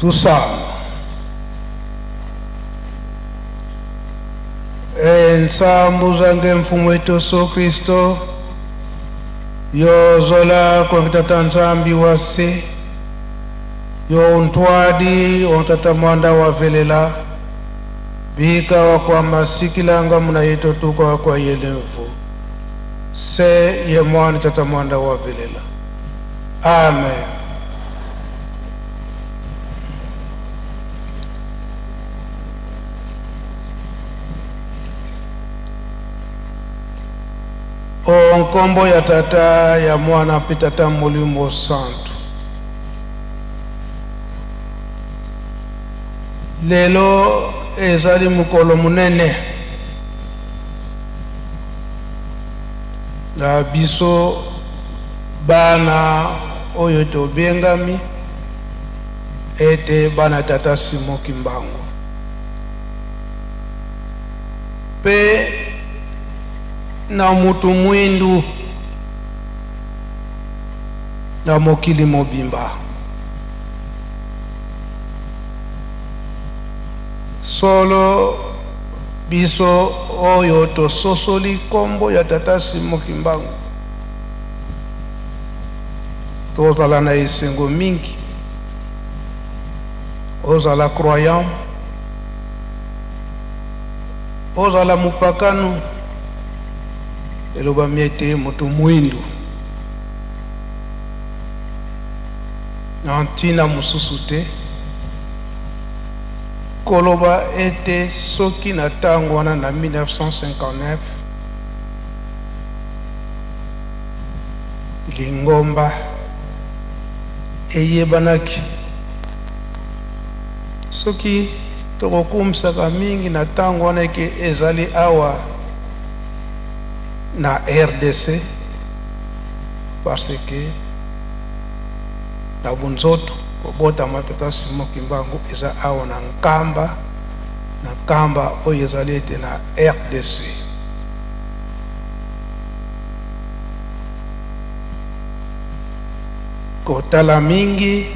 Tusame. Nsambu zange mfumu wetu Yesu Kristo yozola kwa kitata nzambi wase yo ntwadi ontata mwanda wavelela bika wakwa masikilanga muna yeto tuka wakwa yelemfu se ye mwani tata mwanda wavelela. Amen. Onkombo ya tata ya mwana pitata mulimo santo. Lelo ezali mukolo munene na biso bana oyo tobengami ete bana tata Simon Kimbangu pe na mutu mwindu na mokili mobimba solo biso oyo tososoli kombo ya tata Simon Kimbangu tozala na esengo mingi, ozala croyant, ozala mupakanu, eloba miete mutu mwindu na ntina mususu te koloba ete soki na tango wana na 1959 lingomba eyebanaki soki tokokumisaka mingi na tango wana ke ezali awa na RDC parce que na bunzoto kobota matata Simon Kimbangu eza awa na nkamba oyo ezali ete na RDC. Kotala mingi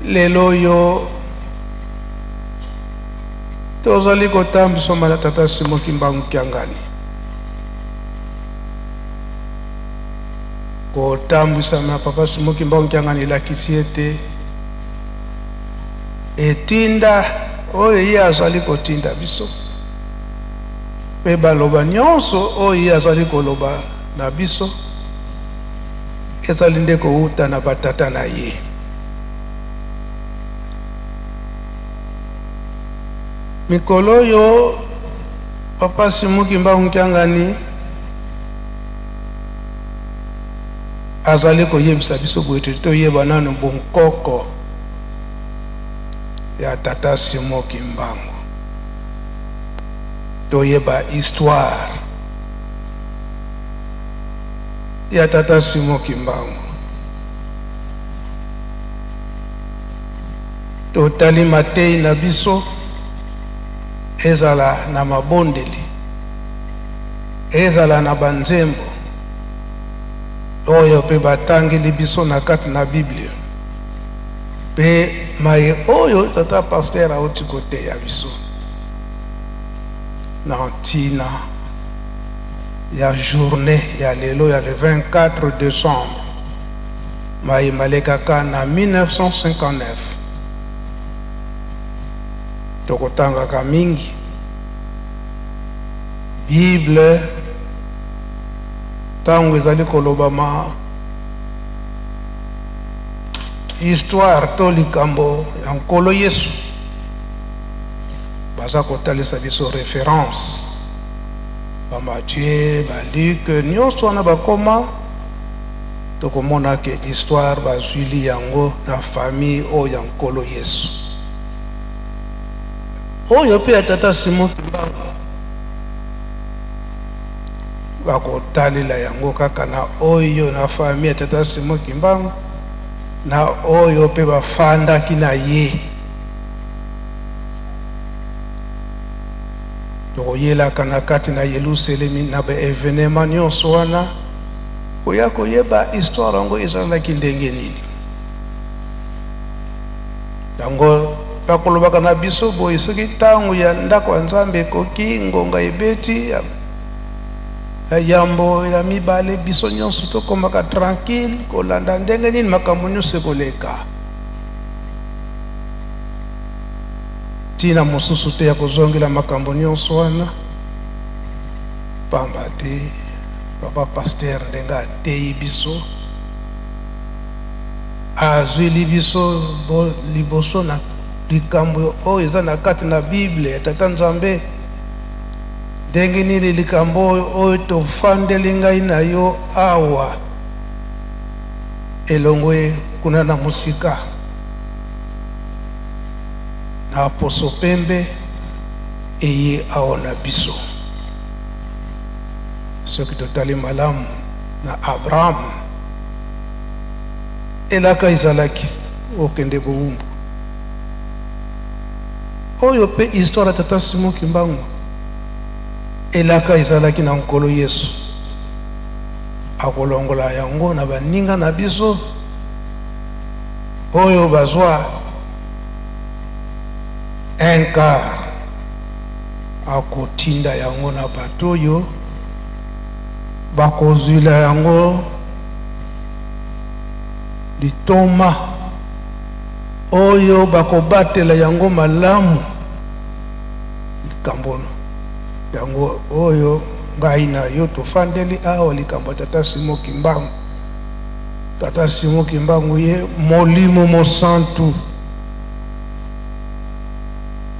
lelo yo tozali kotambisa mala tata Simon Kimbangu Kiangani, kotambisa mala papa Simon Kimbangu Kiangani lakisi ete etinda oyo ye azali kotinda biso pe baloba nyonso oyo ye azali koloba na biso ezali nde kouta na batata na ye. Mikolo yo papa Simon Kimbangu Kiangani azali koyebisa biso boyete toyeba nano bonkoko ya tata Simon Kimbangu, toyeba histoire ya tata Simon Kimbangu, totali matei na biso ezala na mabondeli, ezala na banzembo oyo pe batangeli biso na kati na Biblia pe maye oyo tata pasteur auti kote ya biso na ntina ya journée ya lelo ya le 24 décembre maye malekaka na 1959 tokotangaka mingi Bible tango ezali koloba ma histoire to likambo ya nkolo Yesu baza kotalisa biso référence ba Matthieu ba Luc nyonso wana bakoma tokomona ke histoire bazwili yango na famille oyo ya nkolo Yesu oyo pe ya tata Simon Kimbangu bakotalela yango kaka na oyo na famille ya tata Simon Kimbangu na oyo pe bafandaki na ye tokoyelaka na kati na Yerusalemi na ba evenema nyonso wana koya koyeba histoire yango ezalaki ndenge nini. Tango bakolobaka na biso boye soki ntango ya ndako ya Nzambe ekoki ngonga ebeti ya yambo ya mibale biso nyonso tokomaka tranquille kolanda ndenge nini makambo nyonso ekoleka. Tina mosusu te ya kozongela makambo nyonso wana pamba te papa pasteur ndenge ateyi biso azwili biso liboso na likambo oyo eza na kati na Bible ya Tata Nzambe. Ndenge nini likambo oyo tofandeli ngai na yo awa elongwe kuna na musika na poso pembe eye aona biso. Soki totali malamu na Abraham elaka ezalaki okende bowumbu oyo pe histoire ya Tata Simon Kimbangu elaka ezalaki na nkolo Yesu akolongola yango na baninga na biso oyo bazwa un quart akotinda yango na bato oyo bakozwila yango litoma oyo bakobatela yango malamu likambono yango oyo ngai na yo tofandeli awa likambo Tata Simon Kimbangu. Tata Simon Kimbangu ye molimo mosantu.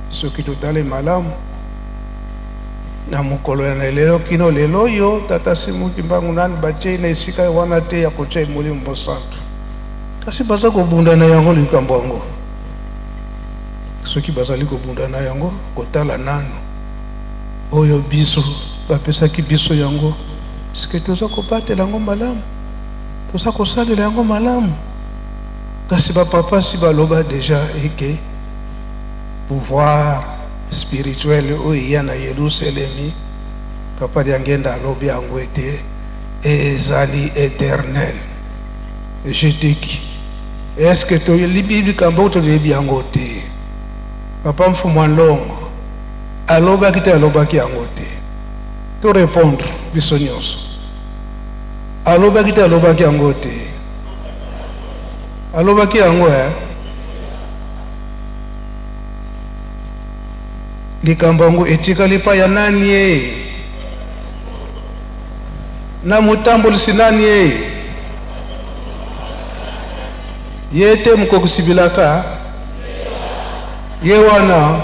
Soki totali malamu na mokolo ya lelo kino lelo yo Tata Simon Kimbangu nani batie na esika wana te ya kotia molimo mosantu. Kasi baza kobunda na yango likambo yango. Soki bazali kobunda na yango kotala nanu oyo biso bapesaki biso yango sike toza kobatela yango malamu toza kosalela yango malamu. Kasi bapapa si baloba deja eke pouvoir spirituel oyo eya na Yerusalemi papa diangenda alobi yango ete ezali éternel. Je te dis, est-ce que tu as libi likambo toyebi yango te? Papa mfumu longo alobaki te alobaki yango te to répondre biso nyonso alobaki te alobaki yango te alobaki yango likambo yango etikali pa ya nani ye na mutambolisi nani ye te mukokusibilaka ye wana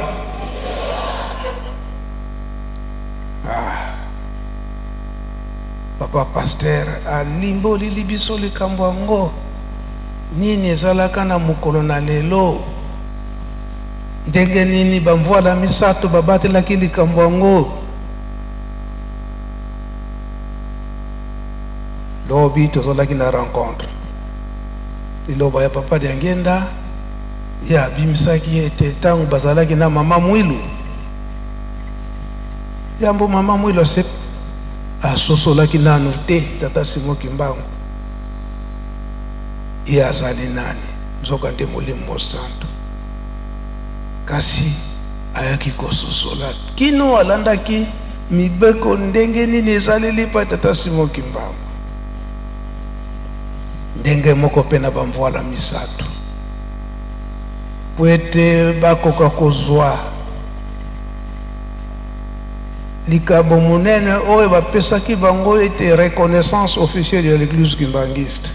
papa pasteur alimboli libiso likambo yango nini ezalaka na mokolo na lelo ndenge nini bamvwala misato babatelaki likambo yango lobi tozalaki na rencontre liloba ya papa diangenda ya abimisaki ete ntango bazalaki na mama Mwilu yambo mama Mwilu ase asosolaki nanu te Tata Simon Kimbangu ye azali nani nzoka nde molimo mosantu kasi ayaki kososola kino alandaki mibeko ndenge nini ezaleli pa Tata Simon Kimbangu ndenge moko pe na bamvwala misato po ete bakoka kozwa likambo monene oyo bapesaki bango ete reconnaissance officielle ya l'église kimbangiste.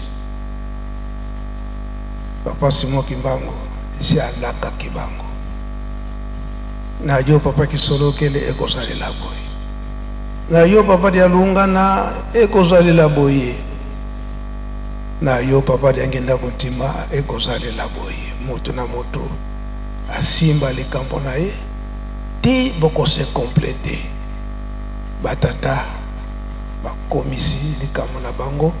Papa Simon Kimbangu si alakaki bango na yo papa kisolokele ekosalela boye na yo papa dialungana ekosalela boye na yo papa diangenda kotima ekosalela boye moto na moto asimba likambo na ye ti bokose complete batata bakomisi likambo na bango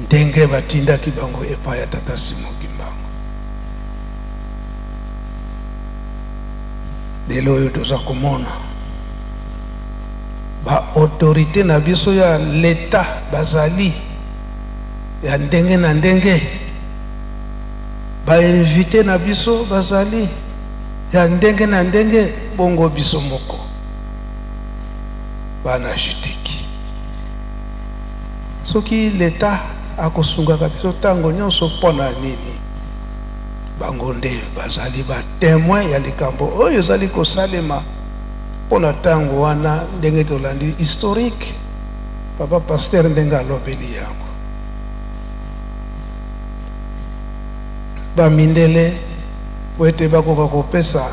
ndenge batindaki bango epai ya Tata Simon Kimbangu. Lelo oyo toza komona ba autorité na biso ya l'État bazali ya ndenge na ndenge bainvite na biso bazali ya ndenge na ndenge bongo biso moko bana jutiki soki l'État akosungaka biso ntango nyonso mpona nini bango nde bazali batémoin ya likambo oyo ezali kosalema mpona ntango wana ndenge tolandi historique papa pasteur ndenge alobeli yango bamindele po ete bakoka kopesa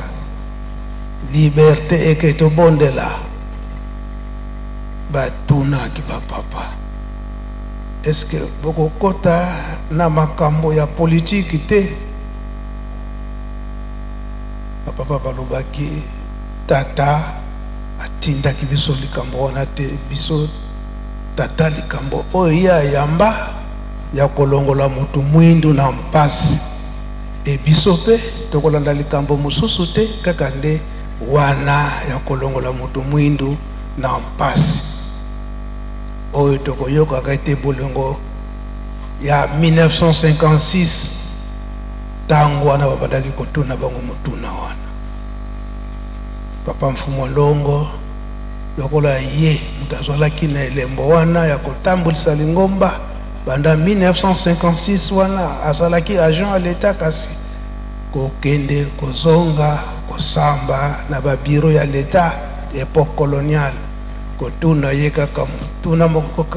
liberté eke tobondela batunaki bapapa eske bokokota na makambo ya politiki te bapapa balobaki tata atindaki biso likambo wana te biso tata likambo oyo ye ayamba ya kolongola motu mwindu na mpasi e biso mpe tokolanda likambo mosusu te kaka nde wana ya kolongola motu mwindu na mpasi oyo tokoyokaka ete bolingo ya 1956 ntango wana babandaki kotuna bango motuna wana papa Mfumu Longo lokola ye moto azwalaki na elembo wana ya kotambolisa lingomba banda 1956 wana azalaki agent ya l'État kasi kokende kozonga kosamba na babiro ya l'État époque coloniale kotuna ye kaka tuna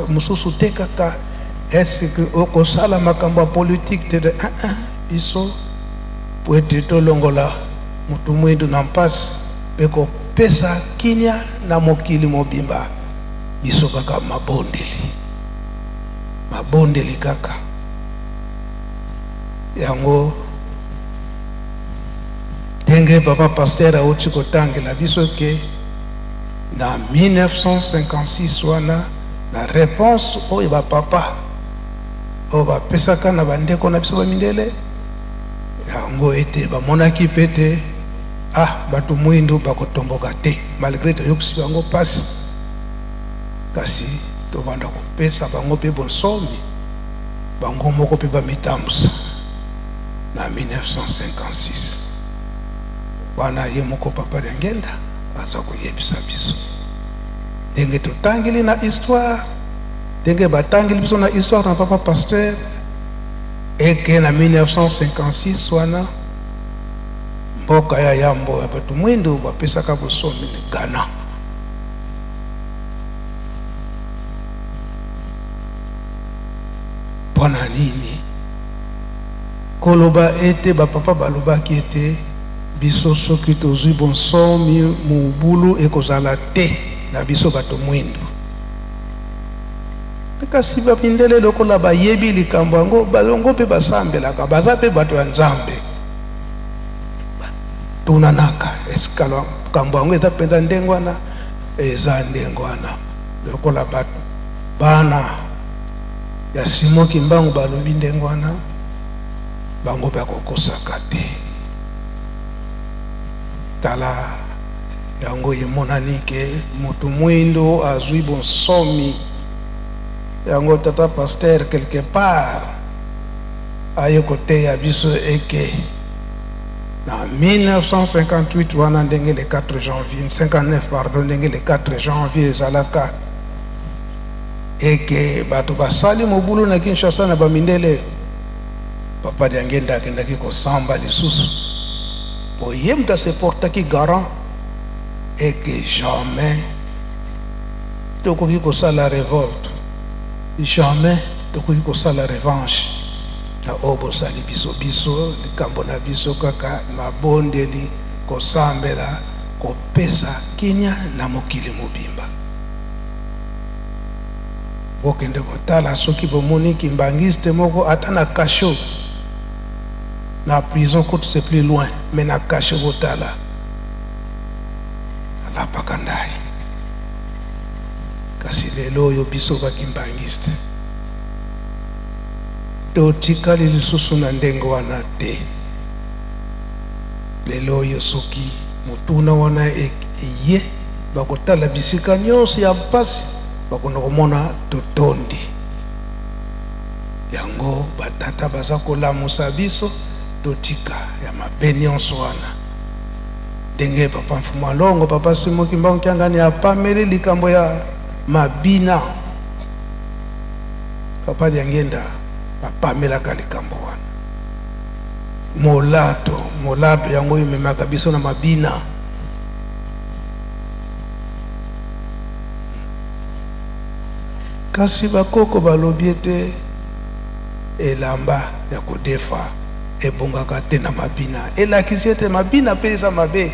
mosusu te kaka est-ce que okosala makambo ya politique te de biso po ete tolongola motu mwindu na mpasi mpe kopesa kinya na mokili mobimba biso kaka mabondeli kaka yango ndenge papa pasteur auti kotangela biso ke na 1956 wana na réponse oyo bapapa oyo bapesaka na bandeko na biso bamindele yango ete bamonaki pete bato mwindu bakotomboka te malgré toyokisi bango pasi kasi tobanda kopesa bango mpe bonsomi bango moko mpe bamitambusa na 1956 wana ye moko papa ya ngenda aza koyebisa biso ndenge totangeli na histoire ndenge batangeli biso na histoire na papa pasteur eke na 1956 wana mboka ya yambo ya bato mwindu bapesaka bosomi ni Ghana mpona nini koloba ete bapapa balobaki ete biso soki tozwi bonsomi mobulu ekozala te na biso bato mwindu kasi bamindele lokola bayebi likambo yango balongo mpe basambelaka baza mpe bato ya nzambe tunanaka esikala likambo yango eza mpenza ndenge wana eza ndenge wana lokola bato bana ya Simon Kimbangu balobi ndenge wana bango mpe akokosaka te tala yango emonani ke motu mwindu azwi bonsomi yango tata pasteur quelque part aye koteya biso eke na 1958 wana ndenge le 4 janvier 59 pardon ndenge le 4 janvier ezalaka eke bato basali mobulu na Kinshasa na bamindele papa ya ngenda akendaki kosamba lisusu po ye moto aseportaki garant eke jamais tokoki kosala révolte jamais tokoki kosala revanche na oyo bosali biso likambo na biso kaka mabondeli kosambela kopesa kinya na mokili mobimba bokende kotala soki bomoni kimbangiste moko ata na kasho na prison coûte c'est plus loin mais na kasho botala alapaka ndai kasi lelo oyo biso bakimbangiste totikali lisusu na ndenge wana te lelo oyo soki motuna wana eye bakotala bisika nyonso ya mpasi bakona komona totondi yango batata baza kolamusa biso totika ya mabeni nyonso wana ndenge papa Mfuma Longo papa Simo Kimbangu Kiangani apameli likambo ya mabina papa Liangenda apamelaka likambo wana molato yango imemaka biso na mabina kasi bakoko balobi ete elamba ya kodefa ebongaka te na mabina elakisi ete mabina mpe eza mabe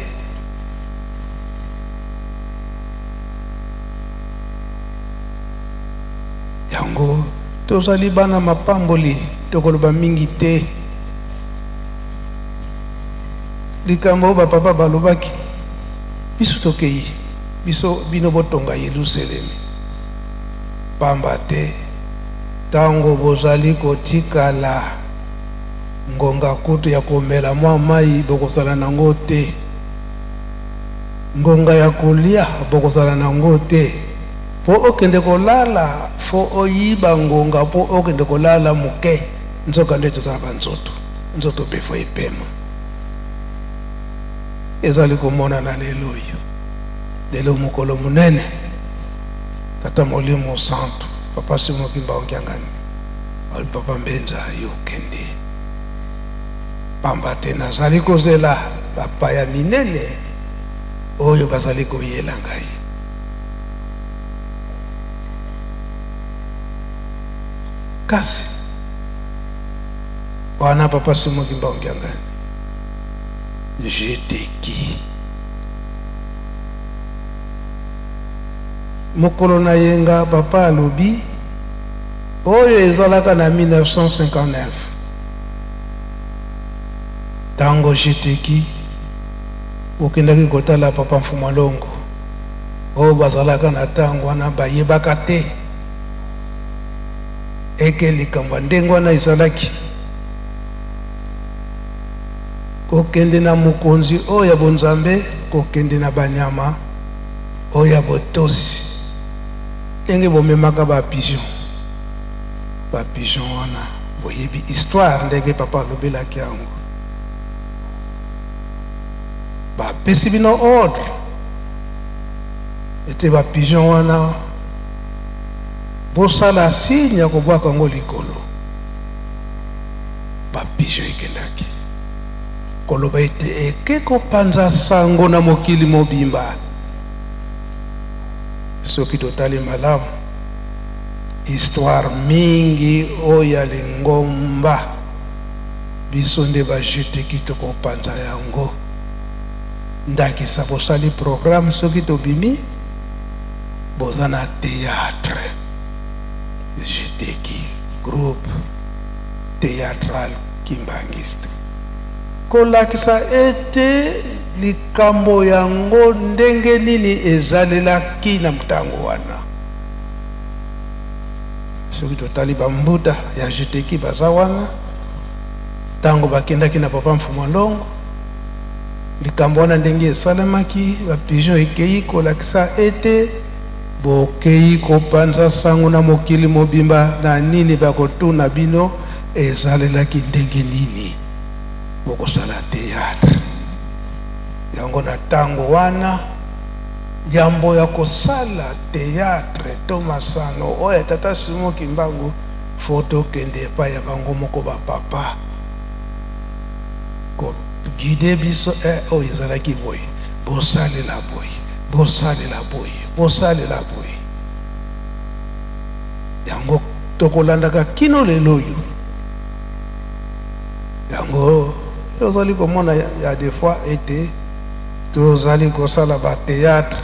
yango tozali bana mapamboli tokoloba mingi te likambo oyo bapapa balobaki biso tokei bino botonga Yerusalemi pamba te tango bozali kotikala ngonga kutu ya komela mwa mai bokosala nango te ngonga ya kolia bokosala nango te po okende kolala fo oyiba ngonga po okende kolala muke nzoka nde tozala banzoto befo ipema ezali komona na lelo oyo lelo mokolo munene tata Molimo Santo papa Simo Kimbangu Kiangani ali papa Mbenza yokende pamba te nazali kozela bapaya minene oyo bazali koyela ngai kasi wana papa Simo Kimbangu Kiangani j'étais qui mokolo na yenga papa alobi oyo ezalaka na 1959 tango jiteki okendaki kotala papa Mfuma Longo oyo bazalaka na tango wana bayebaka te eke likambo ndenge wana ezalaki kokende na mokonzi oyo ya bonzambe kokende na banyama oyo ya botosi ndenge bomemaka bapigeon wana boyebi histoire ndenge papa alobelaki yango bapesi bino ordre ete bapigeon wana bosala signe ya kobwaka yango likolo bapigeon ekendaki koloba ete eke kopanza sango na mokili mobimba soki totali malamu histoire mingi oyo ya lingomba biso nde bajeteki tokopanza yango ndakisa bosali programme soki tobimi boza na théâtre jeteki groupe théâtral kimbangiste kolakisa ete likambo yango ndenge nini ezalelaki na mutango wana soki totali bambuta ya jeteki baza wana tango bakendaki na papa Mfuma Longo likambo wana ndenge esalemaki bapigeon ekei kolakisa ete bokei kopanza sango na mokili mobimba na nini bakotuna bino ezalelaki ndenge nini bokosala théâtre yango na tango wana yambo ya kosala théâtre to masano oyo tata Simo Kimbangu foto kende epai ya bango moko bapapa guide biso oyo ezalaki boye bosalela boye yango tokolandaka kino lelo oyo yango tozali komona ya des fois ete tozali kosala ba théâtre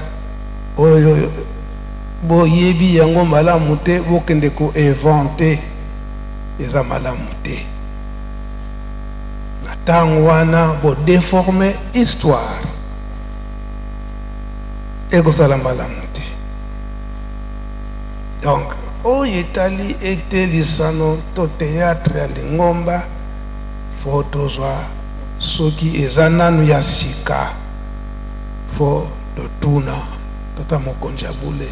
oyo boyebi yango malamu te bokende ko inventer eza malamu te na tango wana bo déformer histoire ekosala malamu te donc oyo etali ete lisano to théâtre ya lingomba fo tozwa soki eza nanu ya sika fo totuna tata mokonzi ya bule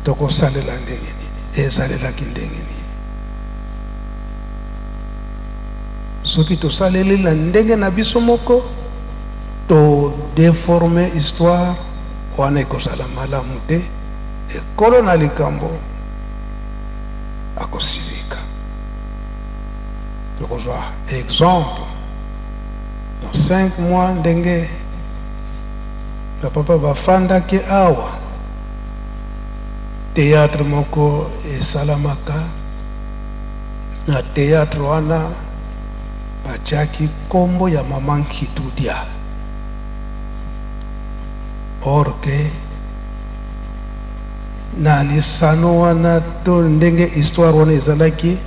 tokosalela ndenge nini ezalelaki ndenge nini soki tosaleli na ndenge na biso moko to déformer histoire wana ekozala malamu te ekolo na likambo akosilika. Tokozwa exemple dans 5 mois ndenge bapapa bafandaki awa théâtre moko esalamaka na théâtre wana batiaki kombo ya Mama Nkitudia. Or que na lisano wana to ndenge histoire wana ezalaki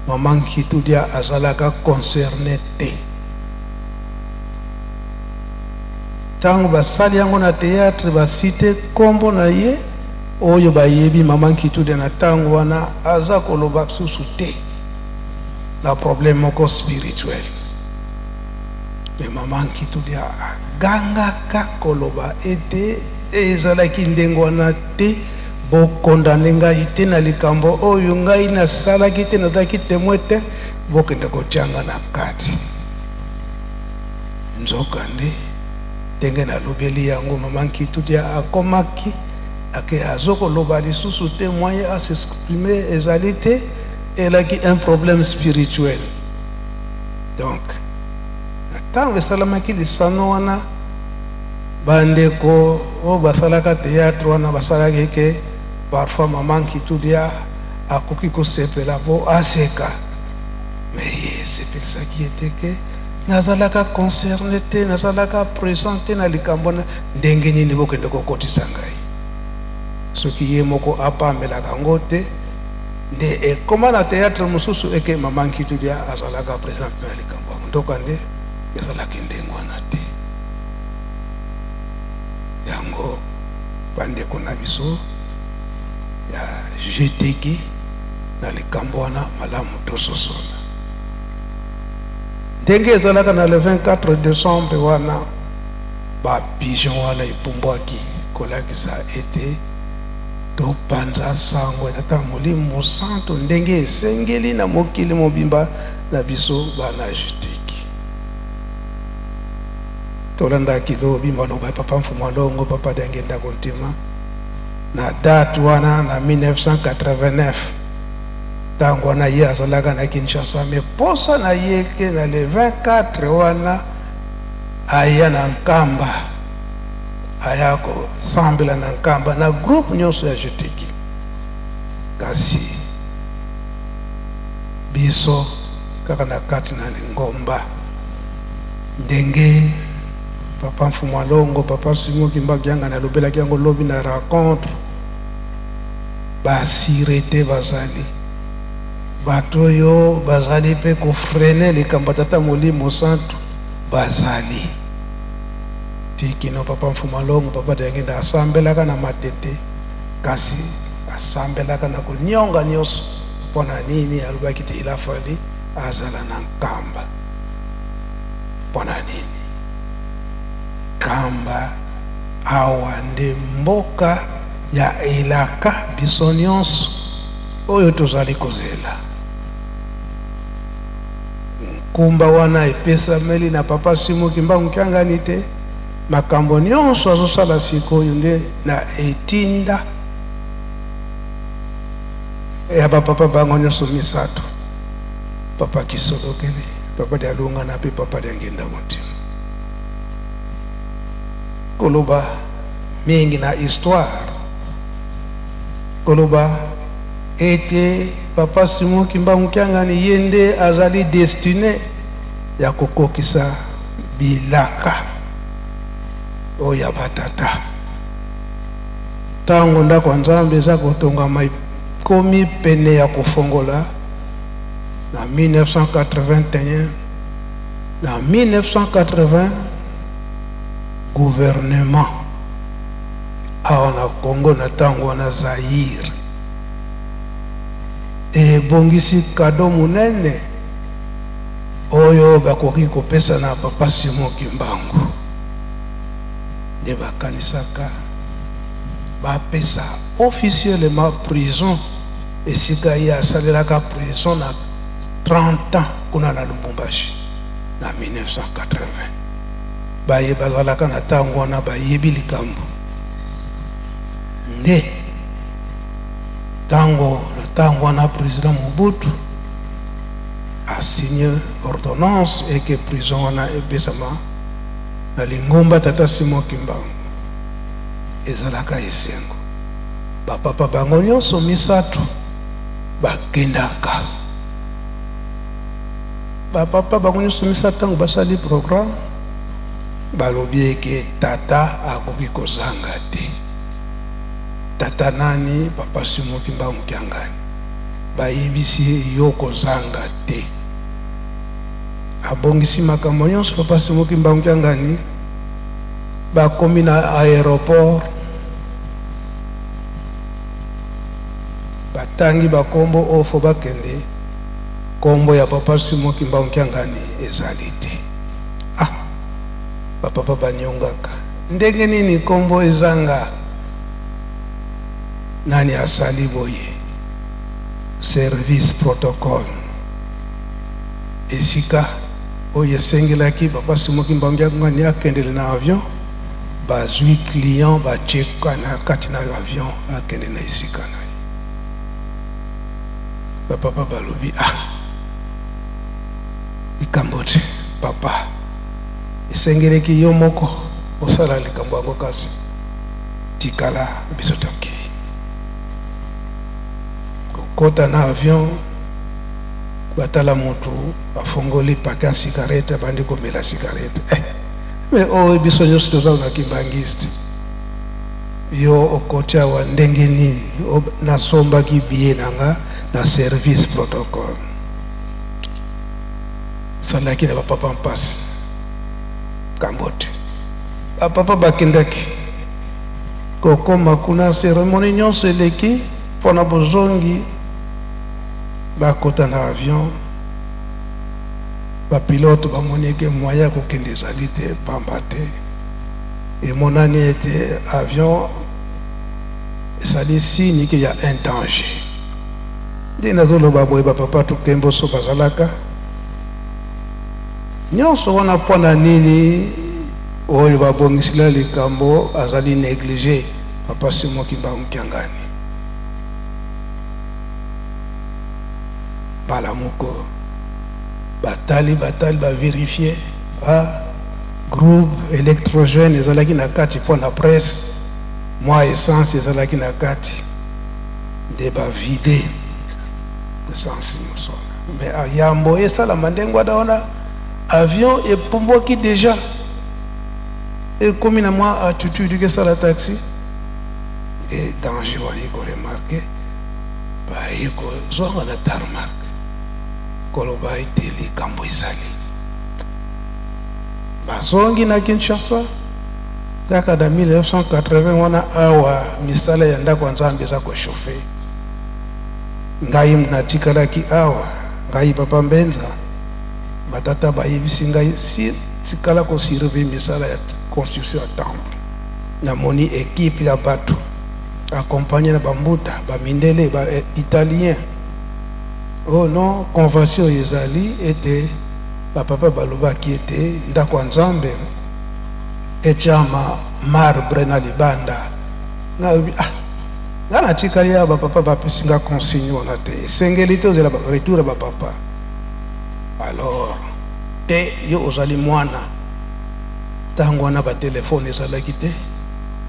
Mama Nkitudia azalaka concerné te. Tango basali yango na théâtre basite kombo na ye oyo bayebi Mama Nkitudia na tango wana aza koloba susu te na problème moko spirituel. Mais Mama Nkitudia agangaka koloba ete ezalaki ndenge wana te bokondane ngai te na likambo oyo ngai nasalaki te nazalaki témoin te bokende kotianga na kati. Nzokande ndenge nalobeli yango Mama Nkitudia akomaki ake azokoloba lisusu te moyen à s'exprimer ezali te elaki un problème spirituel. Donc ntango esalamaki lisano wana bandeko oyo basalaka théâtre wana basalaki ke parfois Mama Nkitudia akoki kosepela po aseka, mais ye esepelisaki ete ke nazalaka concerné te nazalaka présent te na likambo na ndenge nini bokende kokotisa ngai. Soki ye moko apambelaka yango te nde ekoma na théâtre mosusu eke Mama Nkitudia azalaka présent na likambo yango ndokande ezalaki ndenge wana te. Yango bandeko na biso ya jeteki na likambo wana malamu tososona. Ndenge ezalaka na le 24 décembre wana bapigeon wana epumbwaki kolakisa ete topanza sango ata Molimo Santo ndenge esengeli na mokili mobimba na biso bana jeteki. Tolandaki lobi maloba Papa Mfumwalongo Papa Diangenda Kontima na date wana na 1989 tango wana ye azalaka na Kinshasa, mais posa na ye ke na le 24 wana aya na Nkamba aya kosambela na Nkamba na groupe nyonso ya jeteki. Kasi biso kaka na kati na Lingomba ndenge Papa Mfumwalongo Papa Simon Kimbaki yanga na lobelaki yango lobi na rencontre basirete bazali bato yo bazali pe kofrene likambo tata Molimo Santo bazali tikino Papa Mfumwalongo Papa Diangenda asambelaka na matete kasi asambelaka na kunyonga nyonso pona nini alobaki te ilafali azala na Nkamba pona nini Kamba awa nde mboka ya elaka biso nyonso oyo tozali kozela. Nkumba wana epesameli na Papa Simon Kimbangu Kiangani te makambo nyonso azosala sikoyo nde na etinda ya bapapa bango nyonso misato, Papa Kisolokele, Papa Dialunga na pe Papa Diangenda Kontima. Koloba mingi na histoire koloba ete Papa Simon Kimbangu Kiangani yende azali destiné ya kokokisa bilaka oya batata. Tango ndako Nzambe eza kotonga komi pene ya kufongola na 1981 na 1980 gouvernement awa na Congo na tango na Zaire bongisi kado munene oyo bakoki kopesa na Papa Simon Kimbangu de bakanisaka bapesa officiellement prison esika ya salelaka prison na 30 ans kuna na Lubumbashi na 1980 baye bazalaka na tango wana bayebi likambo nde tango wana président Mobutu a signé ordonnance et que prison wana ebesama na Lingomba tata Simon Kimbangu ezalaka esengo bapapa bango nyonso misato bakendaka bapapa bango nyonso misato ntango basali programme balobi eke tata akoki kozanga te. Tata nani? Papa Simon Kimbangu Kiangani. Bayebisi yo kozanga te. Abongisi makambo nyonso Papa Simon Kimbangu Kiangani bakomi na aéroport batangi bakombo ofo bakende kombo ya Papa Simon Kimbangu Kiangani ezali te. Bapapa banyongaka ndenge nini kombo ezanga nani asali boye service protocole esika oye sengelaki Papa Simon Kimbangu Kiangani akendele na avion bazwi client bacheka na kati na avion akende na esika na bapapa balobi ikambote papa esengeleki yo moko osala likambo yango kasi tikala biso toke kokota na avion batala motu afongoli paka cigarette bandi komela cigarette mais biso nyonso toza na kimbangiste yo okoti awa ndenge nini nasombaki biye nanga na service protocole salaki na bapapa mpasi kambote bapapa bakendaki kokoma kuna cérémonie nyonso eleki mpona bozongi bakota na avion bapilote bamoni eke moyen kokende ezali te pamba te emonani ete avion esali signe ke ya un danger nde nazoloba boye bapapa tokembo so bazalaka nyonso wana mpona nini oyo babongisila likambo azali négligé Papa Simon Kimbangu Kiangani bala moko batali bavérifie groupe électrogène ezalaki na kati mpona presse mwa essence ezalaki na kati nde bavide essence mosona mais yambo esalama ndenge wana avion epumbwaki déjà ekomi na mwa attitude kesala taxi e danger wali koremarke baye kozonga na tarmac koloba ete likambo ezali bazongi na Kinshasa kaka na 1980 wana awa misala ya ndako nzambe eza kochauffe ngai natikalaki awa ngai Papa Mbenza batata bayebisi ngai si tikala kosurveille misala ya construction ya temple namoni équipe ya bato accompagné na bambuta bamindele ba italien non convention ezali ete bapapa balobaki ete ndako ya nzambe etiama marbre na libanda nalobi nga natikali ya bapapa bapesinga consigne wana te esengeli te ozela retour ya bapapa alors te yo ozali mwana ntango wana batelefone ezalaki te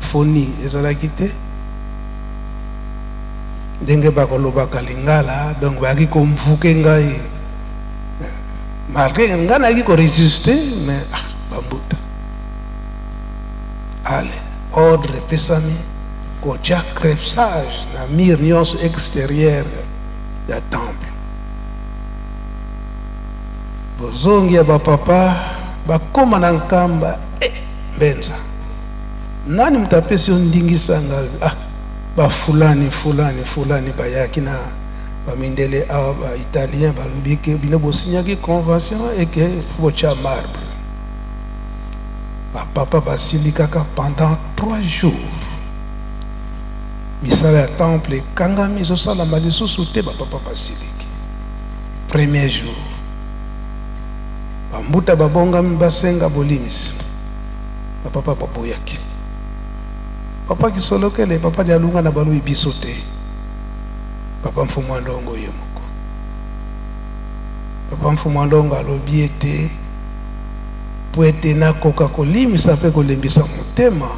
foni ezalaki te ndenge bakolobaka lingala donc bayaki komvuke ngai malgré nga nayaki koresiste mais bambuta ale ordre epesami kotia crepsage na mire nyonso extérieur ya temple bozongi ya bapapa bakoma na nkamba Mbenza nani mutapesi yo ndingisanga bafulani bayaki na bamindele awa baitalien balobi ke bino bosinyaki convention eke botia marbre bapapa basili kaka pendant 3 jours misala ya temple ekangami ezosalama lisusu te bapapa basiliki premier jour bambuta babongami basenga bolimisi bapapa baboyaki papa kisolokele papa dialunga na balobi biso te papa mfumu ndongo ye moko papa mfumu ndongo alobi ete po ete nakoka kolimisa mpe kolembisa motema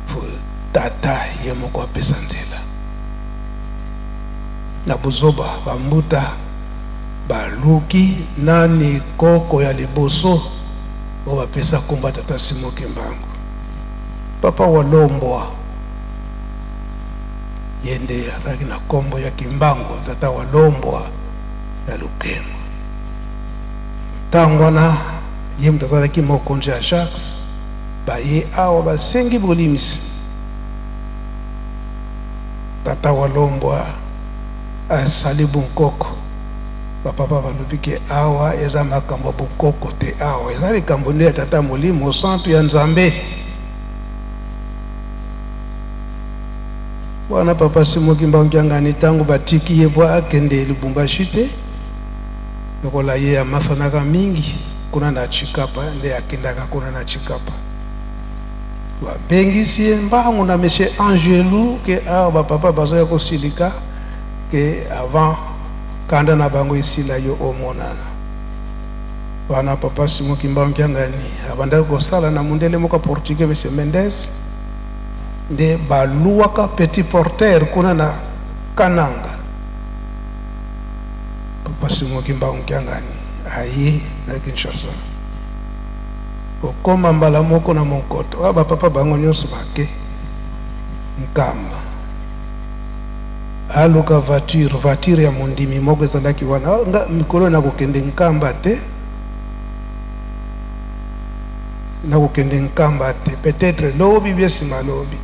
po tata ye moko apesa nzela na buzoba bambuta baluki nani koko ya liboso o bapesa komba tata Simoki Mbangu papa walombwa yende azalaki na kombo ya Kimbangu tata walombwa ya Lukengo ntango wana ye mutu azalaki mokonzi ya Jacques baye awa basengi bolimisi tata walombwa asali bunkoko bapapa balobi ke awa eza makambo bukoko te awa eza likambo nde ya tata molimo santu ya Nzambe wana papa Simoki Mbangu Kiangani ntango batiki ye bwa akende Lubumbashi te lokola ye amasanaka mingi kuna na Chikapa nde akendaka kuna na Chikapa babengisi ye Mbangu na monsieur Angelou ke awa bapapa bazoya kosilika ke avant kanda na bango isila yo omonana wana papa Simoki Mbangu Kiangani abanda kosala na mundele moka portugais monsieur Mendes nde baluwaka petit porteur kuna na Kananga papa Simoki Mbangu Kiangani aye na Kinshasa okoma mbala moko na Monkoto aba papa bango nyonso bake Nkamba aluka voiture ya mondimi moko ezalaki wana nga mikolo na kokende Nkamba te na kokende Nkamba te peut-être lobi biesima lobi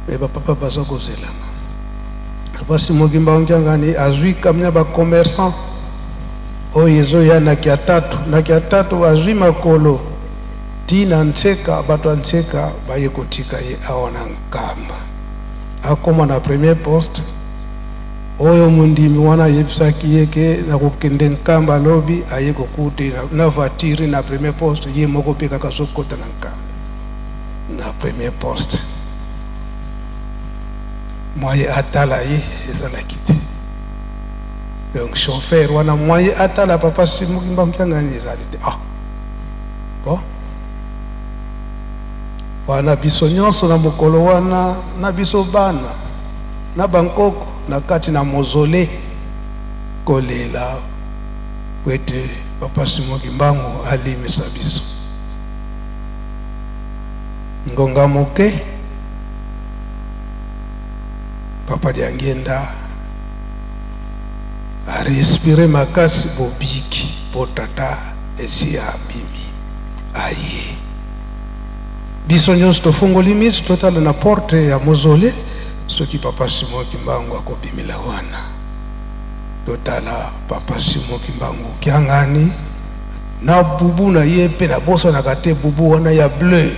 mais papa baza kozelanga papa Simoki Mbangu Kiangani azwi kamina ba commerçant oyo ezoya na Kiatatu bazwi makolo tina Ntseka bato ya Ntseka baye kotika ye awa na Nkamba akoma na premier poste oyo mundimi wana yebisaki ye ke na kokende Nkamba lobi aye kokuti na voiture na premier poste ye moko mpe kaka azokota na Nkamba na premier poste moye atala ye ezalaki te donc chauffeur wana moye atala papa Simoki Mbangu Kiangani ezali te bon wana biso nyonso na mokolo wana na biso bana na bankoko na kati na mozole kolela wete papa Simoki Mbangu alimisa biso ngonga moke papa Diangenda a respiré makasi bobiki potata esi abimi aye biso nyonso tofungoli miso totala na porte ya mozole soki papa Simoki Mbangu akobimila wana totala papa Simoki Mbangu Kiangani na bubu na ye mpe na bosanaka te bubu wana ya bleu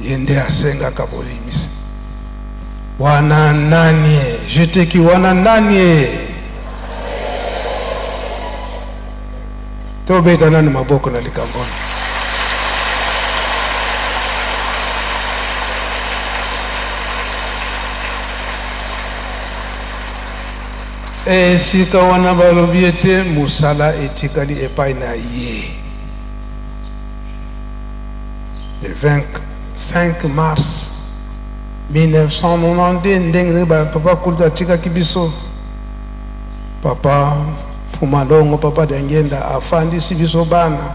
ye nde asengaka bolimisi wana nani jeteki wana nani tobeta nani maboko na likamboni esika wana balobi ete mosala etikali epai na ye le 25 mars 1992 ndenge papa Kultu atikaki biso papa Fumalongo papa Diangenda afandisi biso bana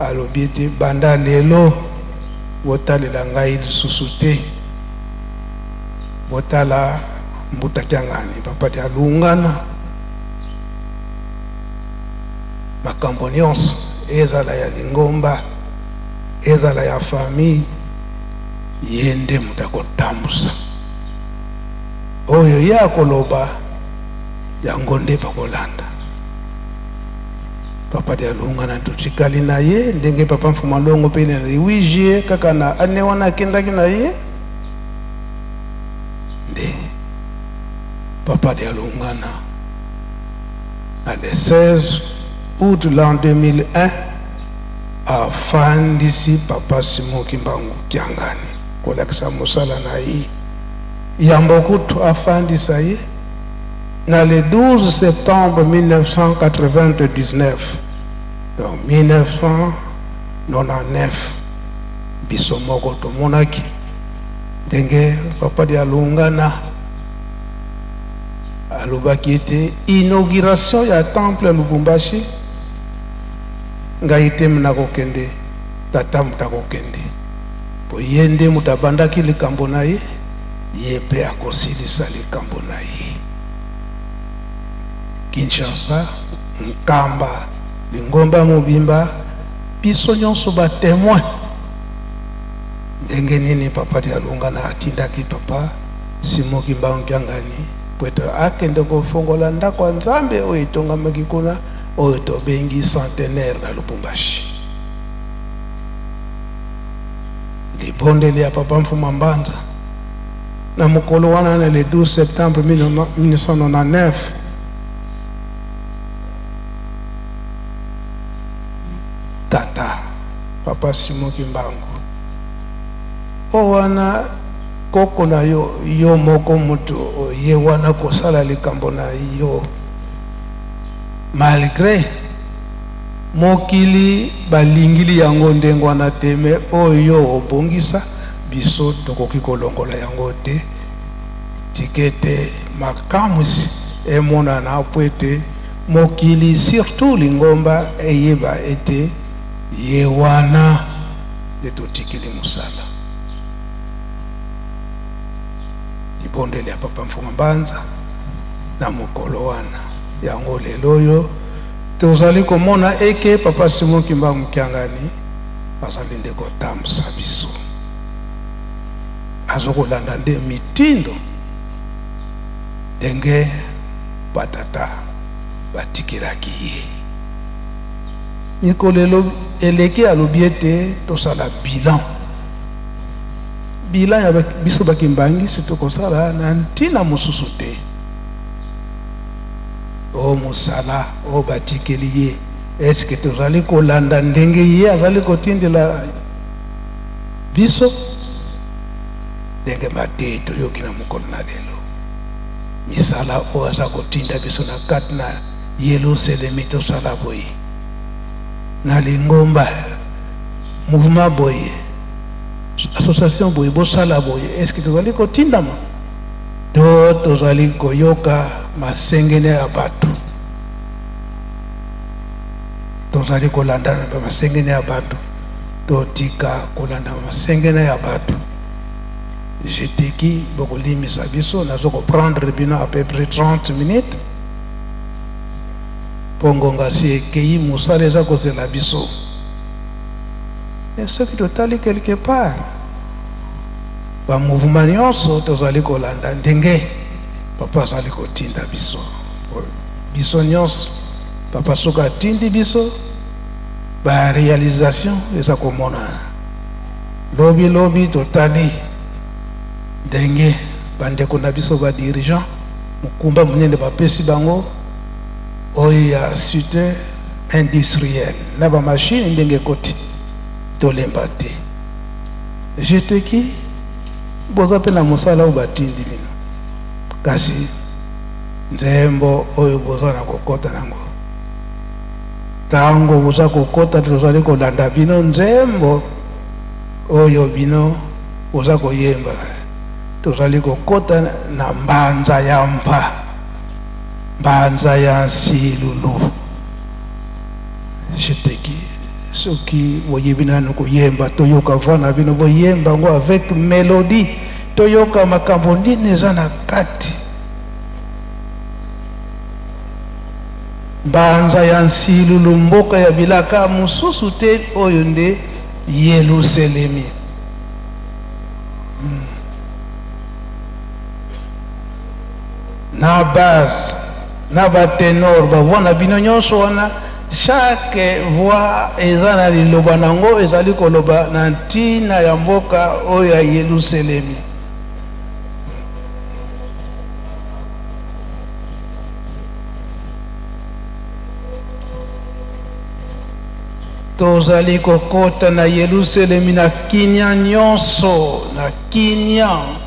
alobi ete banda lelo botalela ngai lisusu te botala Mbuta Kiangani papa Dialungana makambo nyonso ezala ya lingomba ezala ya famille yende mutu akotambusa oyo ye akoloba yango nde bakolanda papa Dialungana totikali na ye ndenge papa Mfumalongo mpe na 8 juillet kaka na ane wana akendaki na ye nde papa Dialungana le 16 août l'an 2001 afandisi Papa Simon Kimbangu Kiangani kolakisa mosala na ye yambo kutu afandisa ye na le 12 septembre 1999 donc 1999 biso moko tomonaki ndenge Papa Dialungana alobaki ete inauguration ya temple ya Lubumbashi ngai te mna kokende tata muta kokende po ye nde mutu abandaki likambo na ye ye mpe akosilisa likambo na ye. Kinshasa, Nkamba, Lingomba Mobimba, biso nyonso ba témoin ndenge nini Papa Dialungana atindaki Papa Simon Kimbangu Kiangani pweto akende kofongola ndako ya Nzambe oyo etongamaki kuna oyo tobengi centenaire na Lubumbashi. Libondeli ya Papa Mfuma Mbanza na mokolo wana na le 12 septembre 1999 tata Papa Simon Kimbangu o wana koko na yo moko mutu ye wana kosala likambo na yo malgré mokili balingili yango ndengo wana teme oyo obongisa biso tokoki kolongola yango te tikete makamusi emonana po ete mokili surtout Lingomba eyeba ete ye wana de totikili musala. Libondeli ya Papa Mfuma Mbanza na mokolo wana yango lelo oyo tozali komona eke Papa Simon Kimbangu Kiangani azali nde kotambusa biso azokolanda nde mitindo ndenge batata batikilaki ye. Nikolelo eleki alobi ete tosala bilan ya biso bakimbangi tokosala na ntina mosusu te o mosala o batikeli ye eske tozali kolanda ndenge ye azali kotindela biso ndenge mate toyoki na mokolo na lelo misala o aza kotinda biso na kati na Yelusalemi tosala boye na Lingomba mouvement boye association boye bosala boye eske tozali kotindama to tozali koyoka masengene ya bato tozali kolanda masengene ya bato totika kolanda masengene ya bato jeteki bokolimisa biso nazo prendre bino à peu près 30 minutes pongonga si ekei mosala eza kozela biso et ce qui totali quelque part ba mouvement nyonso tozali kolanda ndenge Papa azali kotinda biso nyonso Papa soka tindi biso ba réalisation eza komona lobi totali ndenge bandeko na biso ba dirigeant mukumba munene bapesi bango oyo ya cité industrielle na ba machine ndenge koti tolemba te jeteki boza pe na mosala oyo batindi bino kasi nzembo oyo boza na kokota nango tango boza kokota tozali kolanda bino nzembo oyo bino boza koyemba tozali kokota na mbanza ya mpa mbanza ya nsilulu jeteki soki boyebi nanu koyemba toyoka vana bino boyemba ngo avec mélodie toyoka makambo nini eza na kati mbanza ya nsilulu mboka ya bilaka mosusu te oyo nde Yelusalemi na base na batenor bavoix na bino nyonso wana chaque voix eza na liloba nango ezali koloba na ntina ya mboka oyo ya Yelusalemi. tozali kokota na Yerusalemi na kinya nyonso, na kinya.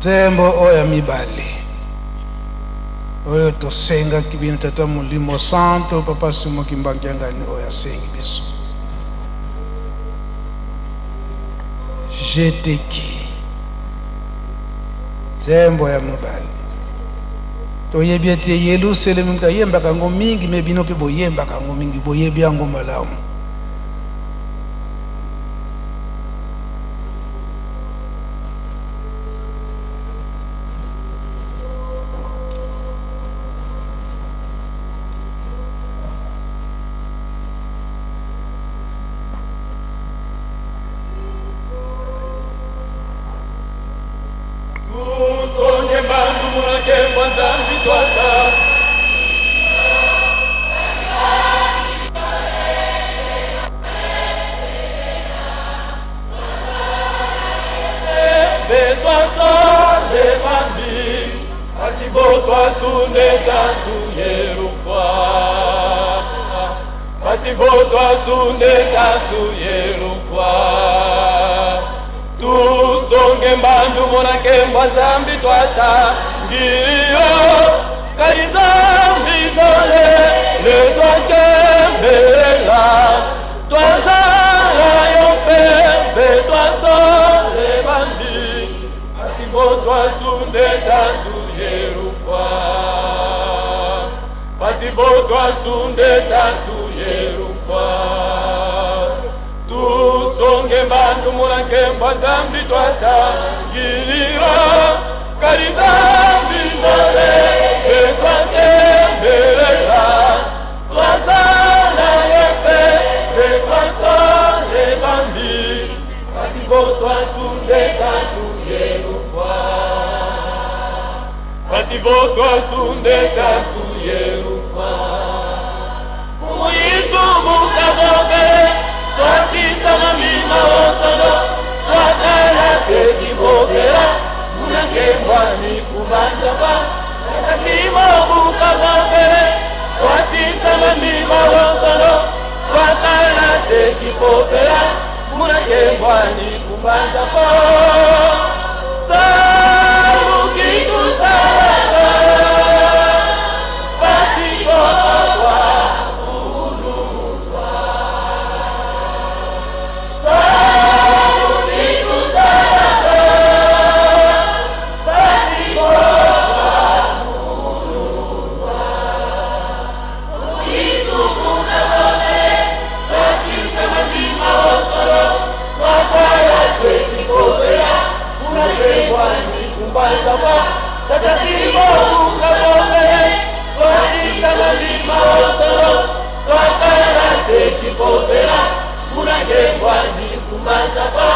Tembo oya mibale oyo tosenga kibina tata Molimo Santo Papa Simo Kimbangyangani oya sengi biso jeteki tembo ya mibale toyebi ete Yerusalemu kayemba kango mingi mebino pe boyemba kango mingi boyebi yango malamu. mima wonsolo wakala sekipopela munakembwani kumbanza po sabu kitu salaka pasipotwa uluzwa sabu kitu salaka pasipotwa uluzwa ukizunguka kote pasisema mima wonsolo wakala sekipopela munakembwani kumbanza po tatasibo ukapopele wasisema mima wonsolo wakala sekipopela munakembwani kumbanza po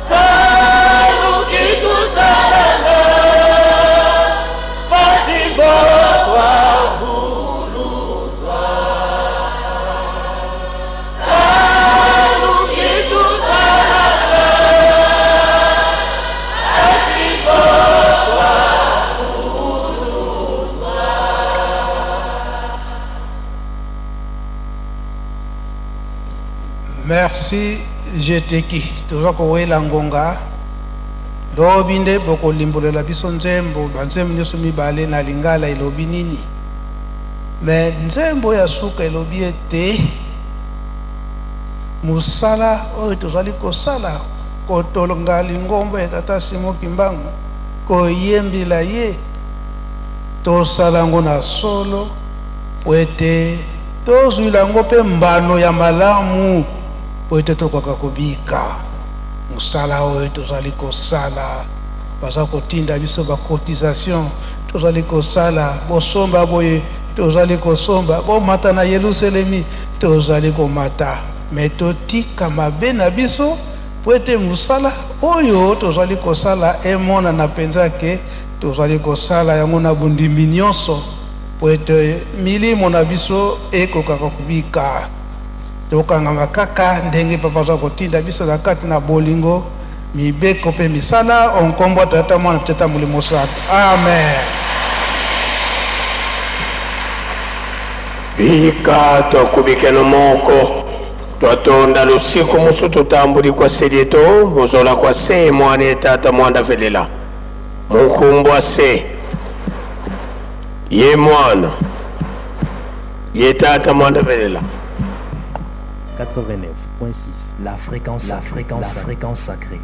sabu kitu salanga pasivotwa vuluzwa sabu kitu salanga pasivotwa vuluzwa. Merci jeteki toza kowela ngonga lobi nde bokolimbolela biso nzembo banzembo nyonso mibale na lingala elobi nini me nzembo ya suka elobi ete mosala oyo tozali kosala kotolonga lingombo ya tata Simon Kimbangu koyembela ye tosala yango na solo po ete tozwila yango mpe mbano ya malamu po ete tokoka kobika mosala oyo tozali kosala baza kotinda biso bacotisation tozali kosala bosomba boye tozali kosomba bomata na Yerusalemi tozali komata me totika mabe na biso po ete mosala oyo tozali kosala emonana mpenza ke tozali kosala yango na bondimi nyonso po ete milimo na biso ekokaka kobika tokanganga kaka ndenge papa aza kotinda biso na kati na bolingo mibeko mpe misala onkombo tata mwana tata molimo santo amen. Bika tokubikeno moko twatonda lusiku musu tutambuli kwa selieto buzola kwa se mwane tata mwanda velela mukumbwa se ye mwana ye tata mwanda velela 89.6 la fréquence sacrée.